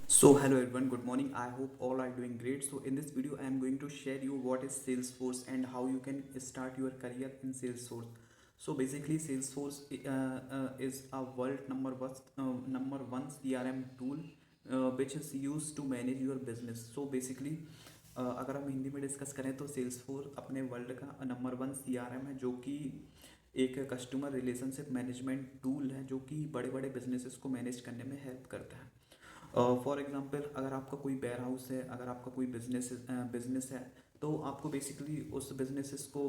So hello everyone, good morning. I hope all are doing great. So in this video, I am going to share you what is Salesforce and how you can start your career in Salesforce. So basically, Salesforce is a world number one CRM tool which is used to manage your business. So basically, अगर हम हिंदी में discuss करें तो Salesforce अपने world का number one CRM है जो कि एक कस्टमर रिलेशनशिप मैनेजमेंट टूल है जो कि बड़े बड़े बिजनेसेस को मैनेज करने में हेल्प करता है। फॉर एग्जांपल अगर आपका कोई वेयर हाउस है, अगर आपका कोई बिजनेस है, तो आपको बेसिकली उस बिजनेसेस को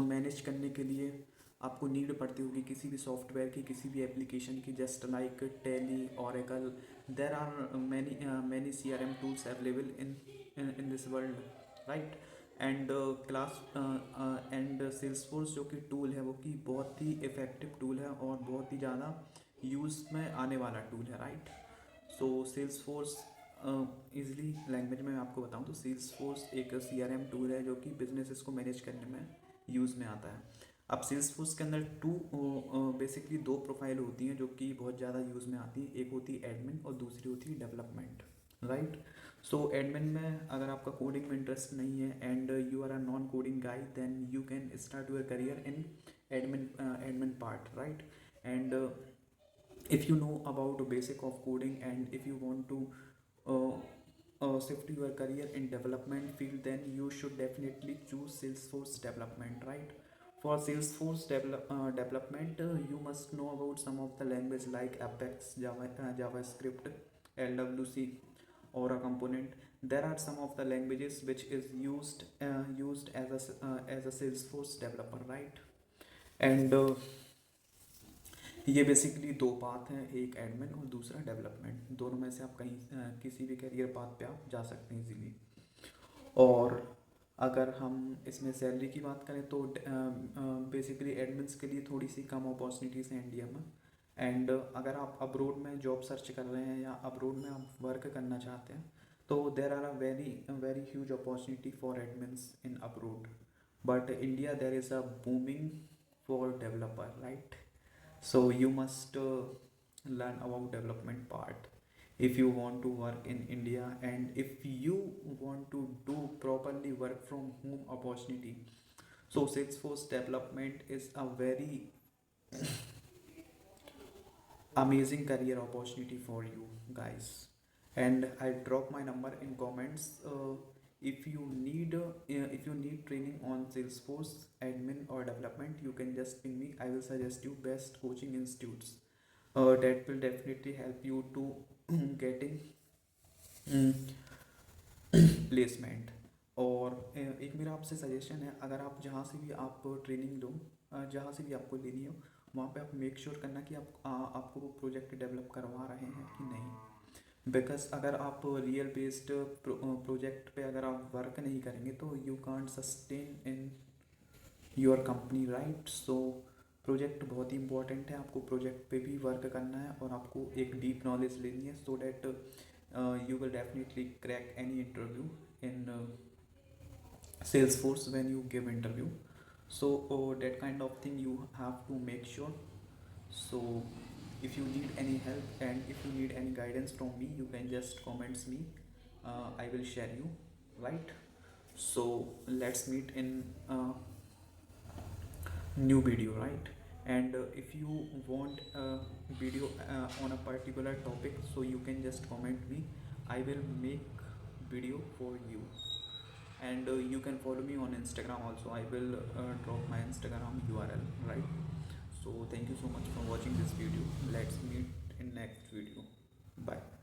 मैनेज करने के लिए आपको नीड पड़ती होगी किसी भी सॉफ्टवेयर की, किसी भी एप्लीकेशन की, just like Tally, Oracle. There are many C R M tools available in this world, right. And class and Salesforce जो कि टूल है वो कि बहुत ही इफ़ेक्टिव टूल है और बहुत ही ज़्यादा यूज़ में आने वाला टूल है, राइट। सो सेल्सफोर्स ईजिली लैंग्वेज में मैं आपको बताऊं तो सेल्सफोर्स एक सीआरएम टूल है जो कि बिजनेसेस को मैनेज करने में यूज़ में आता है। अब सेल्सफोर्स के अंदर बेसिकली दो प्रोफाइल होती हैं जो कि बहुत ज़्यादा यूज़ में आती है। एक होती है एडमिन और दूसरी होती है डेवलपमेंट, राइट। सो एडमिन में अगर आपका कोडिंग में इंटरेस्ट नहीं है and you are a non coding guy, then you can start your career in admin part, right. And if you know about the basic of coding and if you want to shift your career in development field, then you should definitely choose Salesforce development, right. For Salesforce development, you must know about some of the language like Apex, JavaScript, LWC, or a component. There are some of the languages which is used as a Salesforce developer, right. And ये basically दो path हैं, एक admin और दूसरा development. दोनों में से आप कहीं किसी भी करियर पाथ पे आप जा सकते हैं इजीली। और अगर हम इसमें सैलरी की बात करें तो बेसिकली एडमिन्स के लिए थोड़ी सी कम अपॉर्चुनिटीज़ हैं इंडिया में। एंड अगर आप अब्रोड में जॉब सर्च कर रहे हैं या अब्रोड में आप वर्क करना चाहते हैं तो there are a very very huge opportunity for admins in abroad. But India there is a booming for developer, right. So you must learn about development part if you want to work in India and if you want to do properly work from home opportunity. So Salesforce development is a very amazing career opportunity for you guys. And I'll drop my number in comments. If you need training on Salesforce admin or development, you can just ping me. I will suggest you best coaching institutes that will definitely help you to getting placement. और एक मेरा आपसे suggestion है, अगर आप जहाँ से भी आप ट्रेनिंग लो, जहाँ से भी आपको लेनी हो, वहाँ पे आप मेक श्योर करना कि आपको वो प्रोजेक्ट डेवलप करवा रहे हैं कि नहीं। बिकॉज अगर आप रियल बेस्ड प्रोजेक्ट पे अगर आप वर्क नहीं करेंगे तो you can't sustain in your company, right. So project बहुत ही इंपॉर्टेंट है, आपको प्रोजेक्ट पे भी वर्क करना है और आपको एक डीप नॉलेज लेनी है so that you will definitely crack any interview in Salesforce when you give interview. So that kind of thing you have to make sure. So if you need any help and if you need any guidance from me, you can just comments me. I will share you, right. So let's meet in new video, right. And if you want a video on a particular topic, so you can just comment me. I will make video for you. And you can follow me on Instagram also. I will drop my Instagram URL, right. So thank you so much for watching this video. Let's meet in next video. Bye.